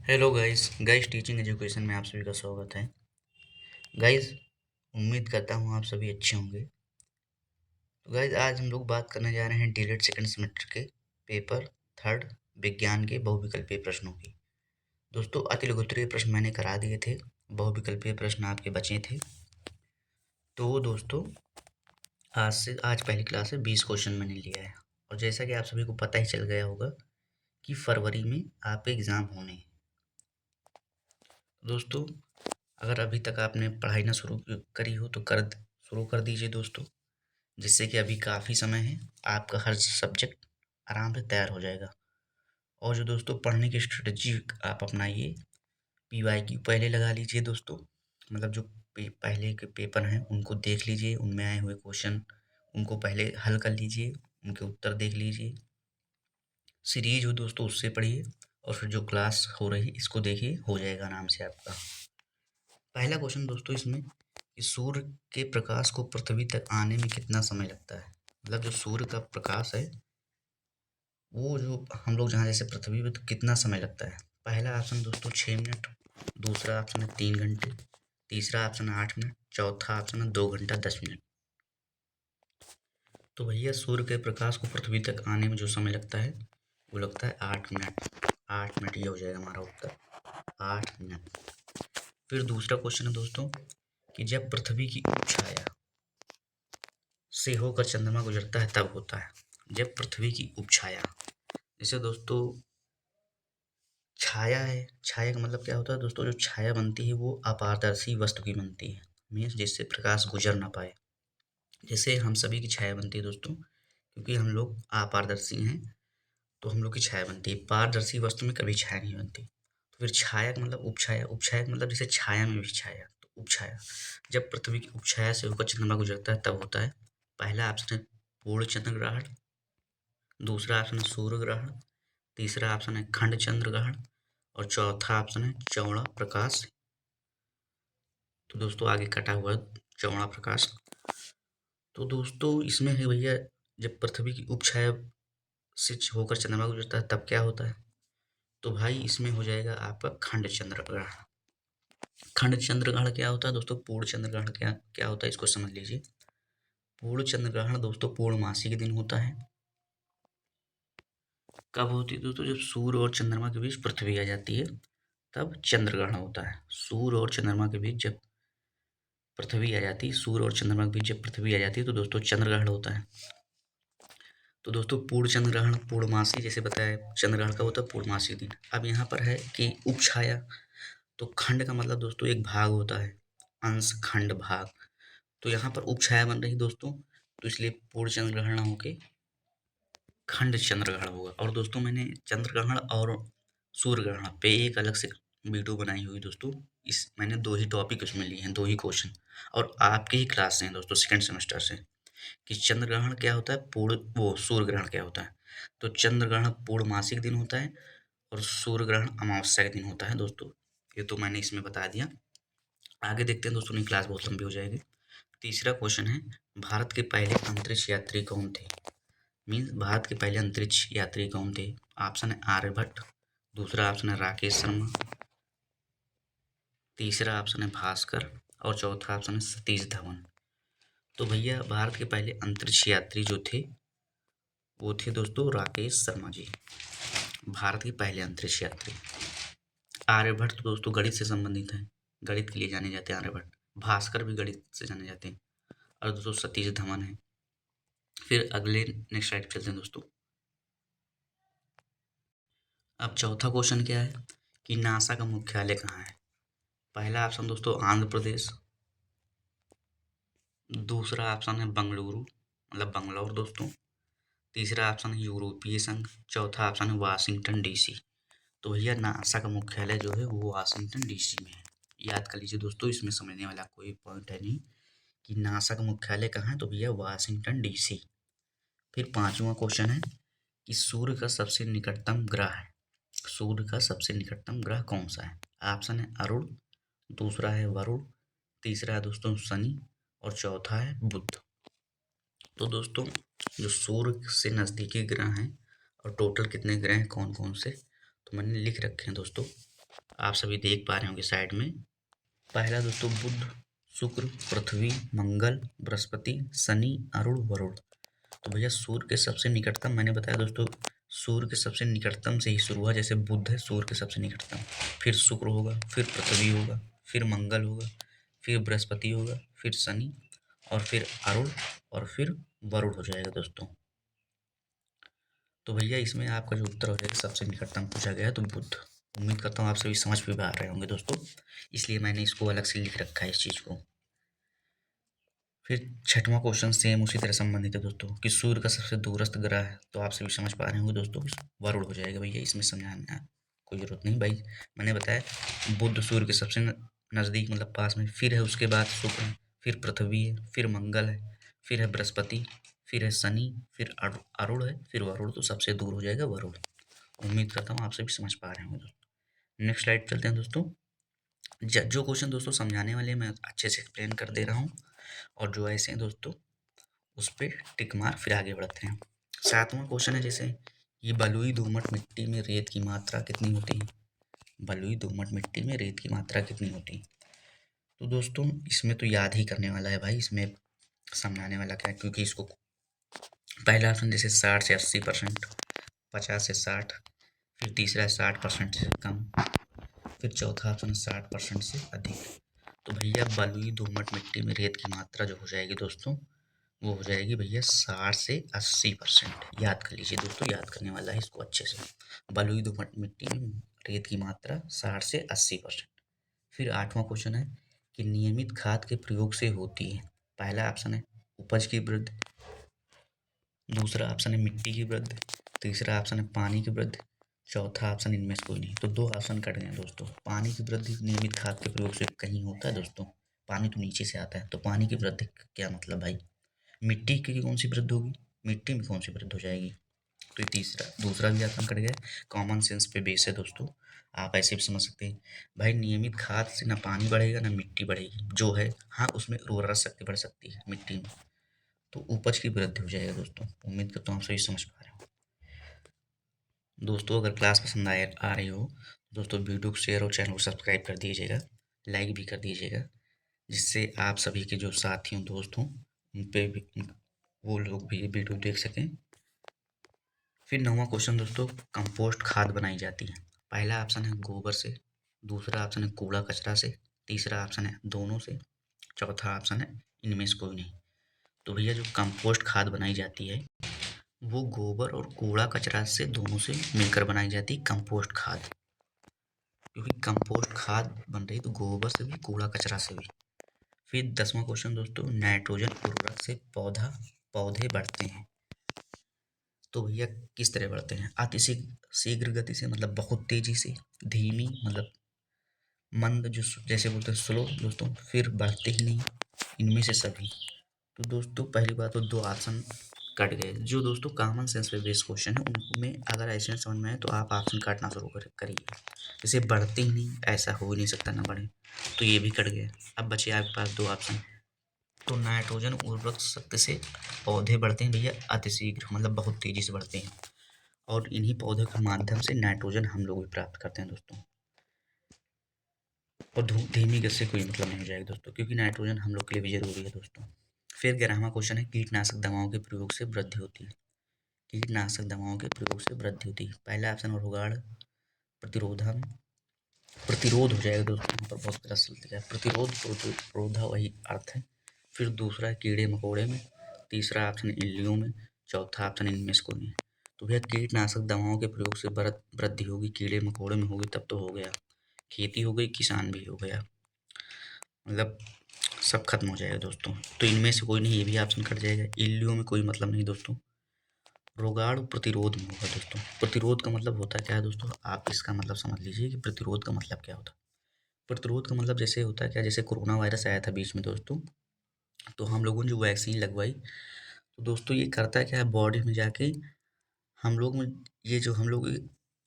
Hello guys teaching education में आप सभी का स्वागत है। गाइस, उम्मीद करता हूँ आप सभी अच्छे होंगे। तो गाइस, आज हम लोग बात करने जा रहे हैं डीएलएड सेकंड सेमेस्टर के पेपर थर्ड विज्ञान के बहुविकल्पीय प्रश्नों की। दोस्तों, अति लघुत्तरीय प्रश्न मैंने करा दिए थे, बहुविकल्पीय प्रश्न आपके बचे थे। तो दोस्तों, आज पहली क्लास से 20 क्वेश्चन मैंने लिया है। और जैसा कि आप सभी को पता ही चल गया होगा कि फरवरी में आपके एग्ज़ाम होने हैं। दोस्तों, अगर अभी तक आपने पढ़ाई ना शुरू करी हो तो शुरू कर दीजिए दोस्तों, जिससे कि अभी काफ़ी समय है, आपका हर सब्जेक्ट आराम से तैयार हो जाएगा। और जो दोस्तों पढ़ने की स्ट्रेटजी आप अपनाइए, पीवाईक्यू पहले लगा लीजिए दोस्तों, मतलब जो पहले के पेपर हैं उनको देख लीजिए, उनमें आए हुए क्वेश्चन उनको पहले हल कर लीजिए, उनके उत्तर देख लीजिए। सीरीज हो दोस्तों उससे पढ़िए, और फिर जो क्लास हो रही इसको देखिए, हो जाएगा आराम से आपका। पहला क्वेश्चन दोस्तों इसमें कि सूर्य के प्रकाश को पृथ्वी तक आने में कितना समय लगता है। मतलब जो सूर्य का प्रकाश है वो जो हम लोग जहाँ जैसे पृथ्वी पे, तो कितना समय लगता है। पहला ऑप्शन दोस्तों 6 मिनट, दूसरा ऑप्शन है 3 घंटे, तीसरा ऑप्शन है 8 मिनट, चौथा ऑप्शन है 2 घंटा 10 मिनट। तो भैया सूर्य के प्रकाश को पृथ्वी तक आने में जो समय लगता है वो लगता है 8 मिनट। 8 मिनट ये हो जाएगा हमारा उत्तर, 8 मिनट। फिर दूसरा क्वेश्चन है दोस्तों कि जब पृथ्वी की उपछाया से होकर चंद्रमा गुजरता है तब होता है। जब पृथ्वी की उपछाया, जैसे दोस्तों छाया है, छाया का मतलब क्या होता है दोस्तों, जो छाया बनती है वो अपारदर्शी वस्तु की बनती है, मीन्स जिससे प्रकाश गुजर ना पाए। जैसे हम सभी की छाया बनती है दोस्तों, क्योंकि हम लोग अपारदर्शी हैं तो हम लोग की छाया बनती है, पारदर्शी वस्तु में कभी छाया नहीं बनती। तो फिर छाया का मतलब उपछाया, उपछाया का मतलब जैसे छाया में भी छाया, तो उपछाया जब पृथ्वी की उपछाया से होकर चंद्रमा गुजरता है तब होता है। पहला ऑप्शन है पूर्ण चंद्र ग्रहण, दूसरा ऑप्शन है सूर्य ग्रहण, तीसरा ऑप्शन है खंड चंद्र ग्रहण, और चौथा ऑप्शन है चौड़ा प्रकाश। तो दोस्तों आगे कटा हुआ है चौड़ा प्रकाश। तो दोस्तों इसमें है भैया, जब पृथ्वी की उपछाया से होकर चंद्रमा गुजरता है तब क्या होता है। तो भाई इसमें हो जाएगा आपका खंड चंद्र ग्रहण। खंड चंद्र ग्रहण क्या होता है दोस्तों, पूर्ण चंद्र ग्रहण क्या क्या होता है इसको समझ लीजिए। पूर्ण चंद्र ग्रहण दोस्तों पूर्णमासी के दिन होता है। कब होती है दोस्तों, जब सूर्य और चंद्रमा के बीच पृथ्वी आ जाती है तब चंद्र ग्रहण होता है। सूर्य और चंद्रमा के बीच जब पृथ्वी आ जाती है, सूर्य और चंद्रमा के बीच जब पृथ्वी आ जाती है तो दोस्तों चंद्र ग्रहण होता है। तो दोस्तों पूर्ण चंद्र ग्रहण पूर्णमासी जैसे बताया, चंद्र ग्रहण का होता है पूर्णमासी दिन। अब यहाँ पर है कि उपछाया, तो खंड का मतलब दोस्तों एक भाग होता है, अंश खंड भाग। तो यहाँ पर उपछाया बन रही दोस्तों, तो इसलिए पूर्ण चंद्र ग्रहण ना होके खंड चंद्र ग्रहण होगा। और दोस्तों मैंने चंद्र ग्रहण और सूर्य ग्रहण पे एक अलग से वीडियो बनाई हुई दोस्तों। इस मैंने दो ही टॉपिक उसमें लिए हैं, दो ही क्वेश्चन, और आपकी ही क्लास से हैं दोस्तों सेकंड सेमेस्टर से, कि चंद्र ग्रहण क्या होता है, पूर्ण वो सूर्य ग्रहण क्या होता है। तो चंद्र ग्रहण पूर्णमासी के दिन होता है और सूर्य ग्रहण अमावस्या के दिन होता है दोस्तों। ये तो मैंने इसमें बता दिया। आगे देखते हैं दोस्तों, नहीं क्लास बहुत लंबी हो जाएगी। तीसरा क्वेश्चन है, भारत के पहले अंतरिक्ष यात्री कौन थे। मीन्स भारत के पहले अंतरिक्ष यात्री कौन थे। ऑप्शन है आर्यभट्ट, दूसरा ऑप्शन है राकेश शर्मा, तीसरा ऑप्शन है भास्कर, और चौथा ऑप्शन है सतीश धवन। तो भैया भारत के पहले अंतरिक्ष यात्री जो थे वो थे दोस्तों राकेश शर्मा जी, भारत के पहले अंतरिक्ष यात्री। आर्यभट्ट तो दोस्तों गणित से संबंधित हैं, गणित के लिए जाने जाते हैं आर्यभट्ट। भास्कर भी गणित से जाने जाते हैं, और दोस्तों सतीश धवन है। फिर अगले नेक्स्ट स्लाइड पे चलते हैं दोस्तों। अब चौथा क्वेश्चन क्या है कि नासा का मुख्यालय कहाँ है। पहला ऑप्शन दोस्तों आंध्र प्रदेश, दूसरा ऑप्शन है बंगलुरु मतलब बंगलौर दोस्तों, तीसरा ऑप्शन है यूरोपीय संघ, चौथा ऑप्शन है वाशिंगटन डीसी। तो भैया नासा का मुख्यालय जो है वो वाशिंगटन डीसी में है। याद कर लीजिए दोस्तों, इसमें समझने वाला कोई पॉइंट है नहीं कि नासा का मुख्यालय कहाँ है, तो भैया वाशिंगटन डीसी। फिर पांचवा क्वेश्चन है कि सूर्य का सबसे निकटतम ग्रह है, सूर्य का सबसे निकटतम ग्रह कौन सा है। ऑप्शन है अरुण, दूसरा है वरुण, तीसरा है दोस्तों शनि, और चौथा है बुध। तो दोस्तों जो सूर्य से नज़दीकी ग्रह हैं और टोटल कितने ग्रह हैं कौन कौन से, तो मैंने लिख रखे हैं दोस्तों। आप सभी देख पा रहे होंगे साइड में। पहला दोस्तों बुध, शुक्र, पृथ्वी, मंगल, बृहस्पति, शनि, अरुण, वरुण। तो भैया सूर्य के सबसे निकटतम, मैंने बताया दोस्तों सूर्य के सबसे निकटतम से ही शुरू हुआ। जैसे बुध है सूर्य के सबसे निकटतम, फिर शुक्र होगा, फिर पृथ्वी होगा, फिर मंगल होगा, फिर बृहस्पति होगा, फिर शनि, और फिर अरुण, और फिर वरुण हो जाएगा दोस्तों। तो भैया इसमें आपका जो उत्तर हो जाएगा सबसे निकटतम पूछा गया है तो बुध। उम्मीद करता हूँ आप सभी समझ भी पा रहे होंगे दोस्तों, इसलिए मैंने इसको अलग से लिख रखा है इस चीज़ को। फिर छठवां क्वेश्चन सेम उसी तरह संबंधित है दोस्तों कि सूर्य का सबसे दूरस्थ ग्रह है, तो आप सभी समझ पा रहे होंगे दोस्तों वरुण हो जाएगा भैया, इसमें समझाना कोई ज़रूरत नहीं भाई। मैंने बताया बुध सूर्य के सबसे नज़दीक मतलब पास में, फिर है उसके बाद शुक्र है, फिर पृथ्वी है, फिर मंगल है, फिर है बृहस्पति, फिर है शनि, फिर अरुण है, फिर वरुण, तो सबसे दूर हो जाएगा वरुण। उम्मीद करता हूँ आप सभी समझ पा रहे होंगे दोस्तों। नेक्स्ट स्लाइड चलते हैं दोस्तों। जो क्वेश्चन दोस्तों समझाने वाले मैं अच्छे से एक्सप्लेन कर दे रहा हूँ, और जो ऐसे हैं दोस्तों उस पर टिक मार, फिर आगे बढ़ते हैं। सातवां क्वेश्चन है जैसे ये बलुई दोमट मिट्टी में रेत की मात्रा कितनी होती है। बलुई दोमट मिट्टी में रेत की मात्रा कितनी होती है। तो दोस्तों इसमें तो याद ही करने वाला है भाई, इसमें समझाने वाला क्या है, क्योंकि इसको पहला ऑप्शन जैसे 60 से 80%, 50 से 60, फिर तीसरा 60% से कम, फिर चौथा ऑप्शन है 60% से अधिक। तो भैया बलुई दोमट मिट्टी में रेत की मात्रा जो हो जाएगी दोस्तों, वो हो जाएगी भैया 60 से 80%। याद कर लीजिए दोस्तों, याद करने वाला है इसको अच्छे से। बलुई दोमट मिट्टी में रेत की मात्रा 60 से 80%। फिर आठवां क्वेश्चन है कि नियमित खाद के प्रयोग से होती है। पहला ऑप्शन है उपज की वृद्धि, दूसरा ऑप्शन है मिट्टी की वृद्धि, तीसरा ऑप्शन है पानी की वृद्धि, चौथा ऑप्शन इनमें से कोई नहीं। तो दो ऑप्शन कट गए दोस्तों। पानी की वृद्धि नियमित खाद के प्रयोग से कहीं होता है दोस्तों, पानी तो नीचे से आता है, तो पानी की वृद्धि का क्या मतलब भाई। मिट्टी की कौन सी वृद्धि होगी, मिट्टी में कौन सी वृद्धि हो जाएगी। तो ये तीसरा दूसरा भी ऑप्शन कट गया। कॉमन सेंस पे बेस है दोस्तों, आप ऐसे भी समझ सकते हैं भाई नियमित खाद से ना पानी बढ़ेगा ना मिट्टी बढ़ेगी, जो है हाँ उसमें उर्वरक शक्ति बढ़ सकती है मिट्टी में, तो उपज की वृद्धि हो जाएगा दोस्तों। उम्मीद करता हूँ आप सही समझ पा रहे हो दोस्तों। अगर क्लास पसंद आ रही हो दोस्तों, वीडियो को शेयर और चैनल को सब्सक्राइब कर दीजिएगा, लाइक भी कर दीजिएगा, जिससे आप सभी के जो साथी हों दोस्त हों उन पे भी वो लोग भी ये वीडियो देख सकें। फिर नौवां क्वेश्चन दोस्तों, कंपोस्ट खाद बनाई जाती है। पहला ऑप्शन है गोबर से, दूसरा ऑप्शन है कूड़ा कचरा से, तीसरा ऑप्शन है दोनों से, चौथा ऑप्शन है इनमें से कोई नहीं। तो भैया जो कंपोस्ट खाद बनाई जाती है वो गोबर और कूड़ा कचरा से दोनों से मिलकर बनाई जाती है कंपोस्ट खाद, क्योंकि कंपोस्ट खाद बन रही तो गोबर से भी कूड़ा कचरा से भी। फिर 10वां क्वेश्चन दोस्तों, नाइट्रोजन उर्वरक से पौधे बढ़ते हैं। तो भैया किस तरह बढ़ते हैं, अति शीघ्र गति से मतलब बहुत तेजी से, धीमी मतलब मंद जो जैसे बोलते हैं स्लो दोस्तों, फिर बढ़ते ही नहीं, इनमें से सभी। तो दोस्तों पहली बात तो दो ऑप्शन कट गए, जो दोस्तों कॉमन सेंस पे बेस्ड क्वेश्चन है उनमें अगर ऐसे समझ में आए तो आप ऑप्शन काटना शुरू करिए। जैसे बढ़ते ही नहीं, ऐसा हो ही नहीं सकता ना बढ़े, तो ये भी कट गए। अब बचे आपके पास दो ऑप्शन। तो नाइट्रोजन उर्वरक शक्ति से पौधे बढ़ते हैं भैया अतिशीघ्र मतलब बहुत तेजी से बढ़ते हैं, और इन्हीं पौधों के माध्यम से नाइट्रोजन हम लोग भी प्राप्त करते हैं दोस्तों। और धीमी गति से कोई मतलब नहीं हो जाएगा दोस्तों, क्योंकि नाइट्रोजन हम लोग के लिए भी जरूरी है दोस्तों। फिर 11वां क्वेश्चन है कीटनाशक दवाओं के प्रयोग से वृद्धि होती है। कीटनाशक दवाओं के प्रयोग से वृद्धि होती है। पहला ऑप्शन है रोगाण प्रतिरोधम, प्रतिरोध हो जाएगा दोस्तों, यहाँ पर बहुत गलत लिखा है, प्रतिरोध प्रतिरोधा वही अर्थ है। फिर दूसरा है कीड़े मकोड़े में, तीसरा ऑप्शन इल्लियों में, चौथा ऑप्शन इनमें से कोई नहीं। तो भैया कीटनाशक दवाओं के प्रयोग से वृद्धि होगी, कीड़े मकोड़े में होगी तब तो हो गया, खेती हो गई, किसान भी हो गया, मतलब सब खत्म हो जाएगा दोस्तों। तो इनमें से कोई नहीं, ये भी ऑप्शन कट जाएगा। इल्लियों में कोई मतलब नहीं दोस्तों। रोगाणु प्रतिरोध में होगा दोस्तों। प्रतिरोध का मतलब होता है क्या है दोस्तों, आप इसका मतलब समझ लीजिए कि प्रतिरोध का मतलब क्या होता है। प्रतिरोध का मतलब जैसे होता है क्या, जैसे कोरोना वायरस आया था बीच में दोस्तों, तो हम लोगों ने जो वैक्सीन लगवाई, तो दोस्तों ये करता क्या है बॉडी में जाके हम लोग में ये जो हम लोग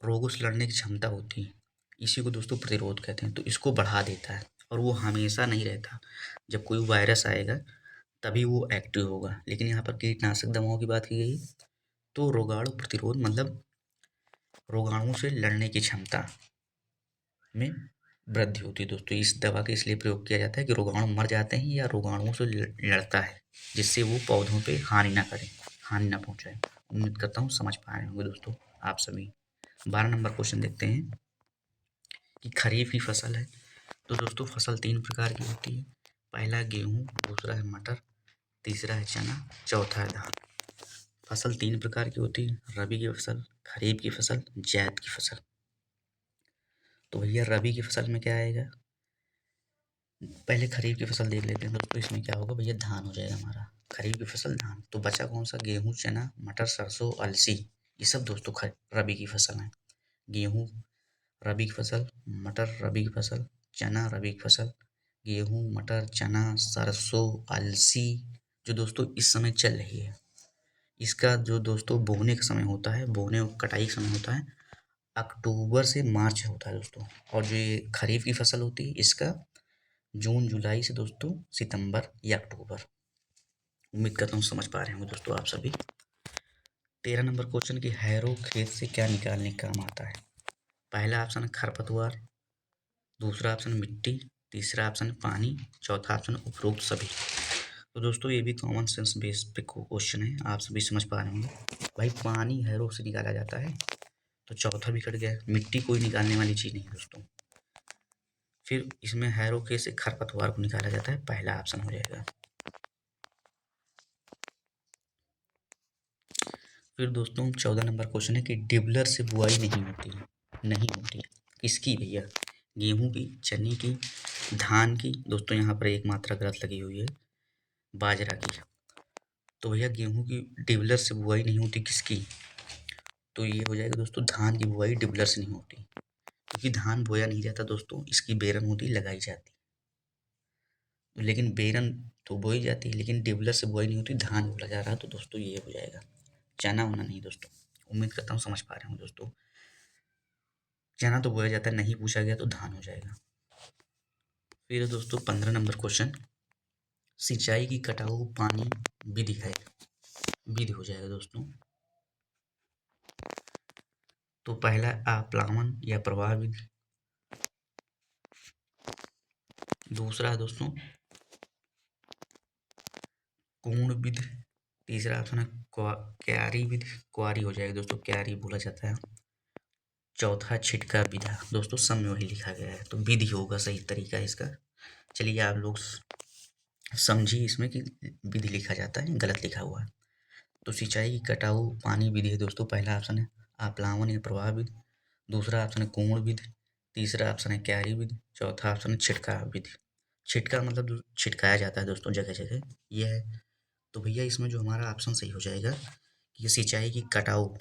रोगों से लड़ने की क्षमता होती है, इसी को दोस्तों प्रतिरोध कहते हैं। तो इसको बढ़ा देता है, और वो हमेशा नहीं रहता, जब कोई वायरस आएगा तभी वो एक्टिव होगा। लेकिन यहाँ पर कीटनाशक दवाओं की बात की गई, तो रोगाणु प्रतिरोध मतलब रोगाणुओं से लड़ने की क्षमता, में वृद्धि होती है दोस्तों। इस दवा का इसलिए प्रयोग किया जाता है कि रोगाणु मर जाते हैं या रोगाणुओं से लड़ता है, जिससे वो पौधों पे हानि ना करे, हानि ना पहुंचाए। उम्मीद करता हूँ समझ पा रहे होंगे दोस्तों आप सभी। 12 नंबर क्वेश्चन देखते हैं कि खरीफ की फसल है। तो दोस्तों फसल 3 प्रकार की होती है। पहला गेहूँ, दूसरा है मटर, तीसरा है चना, चौथा है धान। फसल 3 प्रकार की होती है, रबी की फसल, खरीफ की फसल, जायद की फसल। तो भैया रबी की फसल में क्या आएगा, पहले खरीफ की फसल देख लेते हैं दोस्तों। इसमें क्या होगा भैया, धान हो जाएगा हमारा। खरीफ की फसल धान, तो बचा कौन सा, गेहूँ, चना, मटर, सरसों, अलसी। ये सब दोस्तों रबी की फसल है। गेहूँ रबी की फसल, मटर रबी की फसल, चना रबी की फसल, गेहूँ, मटर, चना, सरसों, अलसी, जो दोस्तों इस समय चल रही है। इसका जो दोस्तों बोने का समय होता है, बोने और कटाई का समय होता है अक्टूबर से मार्च होता है दोस्तों। और जो ये खरीफ की फसल होती है इसका जून जुलाई से दोस्तों सितंबर या अक्टूबर। उम्मीद करता हूँ समझ पा रहे होंगे दोस्तों आप सभी। 13 नंबर क्वेश्चन की हैरो खेत से क्या निकालने का काम आता है। पहला ऑप्शन है खरपतवार, दूसरा ऑप्शन मिट्टी, तीसरा ऑप्शन पानी, चौथा ऑप्शन उपरोक्त सभी। तो दोस्तों ये भी कॉमन सेंस बेस पे क्वेश्चन है, आप सभी समझ पा रहे होंगे। भाई पानी हैरो से निकाला जाता है, तो चौथा भी कट गया। मिट्टी कोई निकालने वाली चीज़ नहीं दोस्तों। फिर इसमें हैरो के से खरपतवार को निकाला जाता है, पहला ऑप्शन हो जाएगा। फिर दोस्तों 14 नंबर क्वेश्चन है कि डिबलर से बुआई नहीं होती, नहीं होती किसकी भैया, गेहूं की, चने की, धान की। दोस्तों यहाँ पर एक मात्रा गलत लगी हुई है, बाजरा की। तो भैया गेहूं की डिबलर से बुआई नहीं होती किसकी, तो ये हो जाएगा दोस्तों धान की बुआई डिबलर से नहीं होती, क्योंकि धान बोया नहीं जाता दोस्तों, इसकी बेरन होती, लगाई जाती। लेकिन बेरन तो बोई जाती है, लेकिन डिबलर से बुआई नहीं होती, धान बोला जा रहा है, तो दोस्तों ये हो जाएगा, चना होना नहीं दोस्तों। उम्मीद करता हूँ समझ पा रहे हूँ दोस्तों। चना तो बोया जाता है, नहीं पूछा गया तो धान हो जाएगा। फिर दोस्तों 15 नंबर क्वेश्चन, सिंचाई की कटाऊ पानी विधि है, विधि हो जाएगा दोस्तों। तो पहला आप्लावन या प्रवाह विधि, दूसरा है दोस्तों पूर्ण विधि, तीसरा ऑप्शन है क्यारी विधि, क्वारी हो जाएगा दोस्तों, क्यारी बोला जाता है। चौथा छिटका विधा, दोस्तों सब में वही लिखा गया है, तो विधि होगा सही तरीका इसका। चलिए आप लोग समझिए इसमें कि विधि लिखा जाता है, गलत लिखा हुआ है। तो सिंचाई की कटाऊ पानी विधि है दोस्तों, पहला ऑप्शन है आप्लावन या प्रवाह विधि, दूसरा ऑप्शन है कुम्भ विधि, तीसरा ऑप्शन है क्यारी विधि, चौथा ऑप्शन है छिटकाव विधि। छिटका मतलब छिटकाया जाता है दोस्तों जगह जगह, ये है। तो भैया इसमें जो हमारा ऑप्शन सही हो जाएगा कि सिंचाई की कटाऊ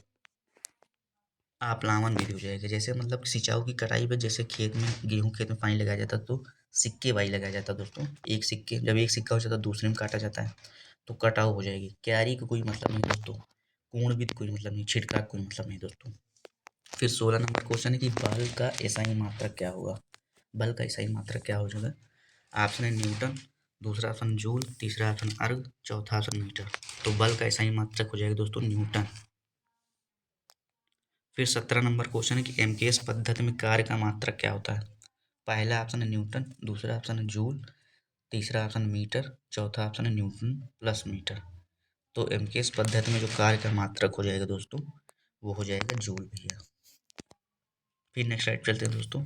आप्लावन विधि हो जाएगा। जैसे मतलब सिंचाई की कटाई पे, जैसे खेत में गेहूँ खेत में पानी लगाया जाता तो सिक्के वाई लगाया जाता दोस्तों, एक सिक्के, जब एक सिक्का हो जाता है दूसरे में काटा जाता है, तो कटाव हो जाएगी। क्यारी का कोई मतलब नहीं दोस्तों, पूर्ण विधि कोई मतलब नहीं, छिटका कोई मतलब नहीं दोस्तों। फिर 16 नंबर क्वेश्चन है कि बल का एसआई मात्रक क्या होगा। बल का एसआई मात्रक क्या हो जाएगा, ऑप्शन है न्यूटन, दूसरा ऑप्शन जूल, तीसरा ऑप्शन अर्ग, चौथा ऑप्शन मीटर। तो बल का एसआई मात्रक हो जाएगा दोस्तों न्यूटन। फिर 17 नंबर क्वेश्चन है कि एमकेएस पद्धति में कार्य का मात्रक क्या होता है। पहला ऑप्शन है न्यूटन, दूसरा ऑप्शन है जूल, तीसरा ऑप्शन मीटर, चौथा ऑप्शन है न्यूटन प्लस मीटर। तो एमकेएस पद्धति में जो कार्य का मात्रक हो जाएगा दोस्तों, वो हो जाएगा जूल भैया। फिर नेक्स्ट स्लाइड चलते हैं दोस्तों।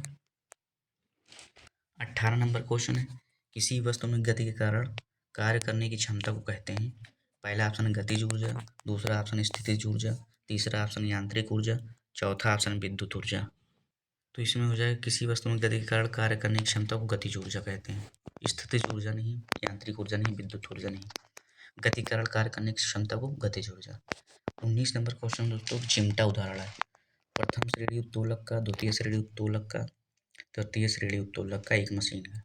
18 नंबर क्वेश्चन है, किसी वस्तु में गति के कारण कार्य करने की क्षमता को कहते हैं। पहला ऑप्शन है गतिज ऊर्जा, दूसरा ऑप्शन है स्थितिज ऊर्जा, तीसरा ऑप्शन यांत्रिक ऊर्जा, चौथा ऑप्शन विद्युत ऊर्जा। तो इसमें हो जाएगा किसी वस्तु में गति के कारण कार्य करने की क्षमता को गतिज ऊर्जा कहते हैं। स्थितिज ऊर्जा नहीं, यांत्रिक ऊर्जा नहीं, विद्युत ऊर्जा नहीं, गति के कारण कार्य करने की क्षमता को गतिज ऊर्जा। 19 नंबर क्वेश्चन दोस्तों चिमटा उदाहरण है। प्रथम श्रेणी उत्तोलक का, द्वितीय श्रेणी उत्तोलक का, तृतीय श्रेणी उत्तोलक का एक मशीन है।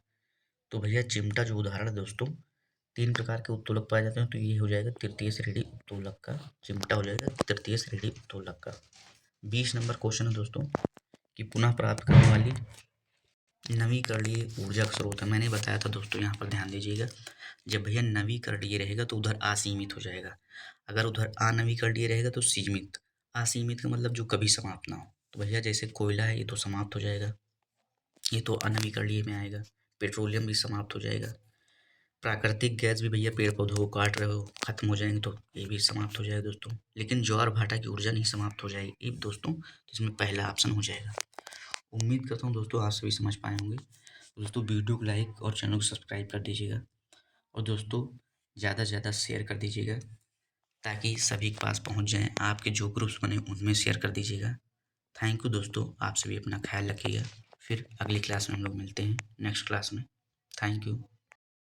तो भैया चिमटा जो उदाहरण है दोस्तों, 3 प्रकार के उत्तोलक पाए जाते हैं, तो ये हो जाएगा तृतीय श्रेणी उत्तोलक का, चिमटा हो जाएगा तृतीय श्रेणी उत्तोलक का। 20 नंबर क्वेश्चन है दोस्तों कि पुनः प्राप्त करने वाली नवीकरणीय ऊर्जा का स्रोत है। मैंने बताया था दोस्तों, यहाँ पर ध्यान दीजिएगा, जब भैया नवीकरणीय रहेगा तो उधर असीमित हो जाएगा, अगर उधर अनवीकरणीय रहेगा तो सीमित। असीमित का मतलब जो कभी समाप्त ना हो, तो भैया जैसे कोयला है ये तो समाप्त हो जाएगा, ये तो अनवीकरणीय में आएगा। पेट्रोलियम भी समाप्त हो जाएगा। प्राकृतिक गैस भी भैया पेड़ पौधों को काट रहे हो, खत्म हो जाएंगे तो ये भी समाप्त हो जाएगा दोस्तों। लेकिन ज्वार भाटा की ऊर्जा नहीं समाप्त हो जाएगी ये दोस्तों, तो इसमें पहला ऑप्शन हो जाएगा। उम्मीद करता हूँ दोस्तों आप सभी समझ पाए होंगे। दोस्तों वीडियो को लाइक और चैनल को सब्सक्राइब कर दीजिएगा और दोस्तों ज़्यादा से ज़्यादा शेयर कर दीजिएगा ताकि सभी के पास पहुँच जाएँ। आपके जो ग्रुप्स बने उनमें शेयर कर दीजिएगा। थैंक यू दोस्तों, आप सभी अपना ख्याल रखिएगा। फिर अगली क्लास में हम लोग मिलते हैं नेक्स्ट क्लास में। Thank you.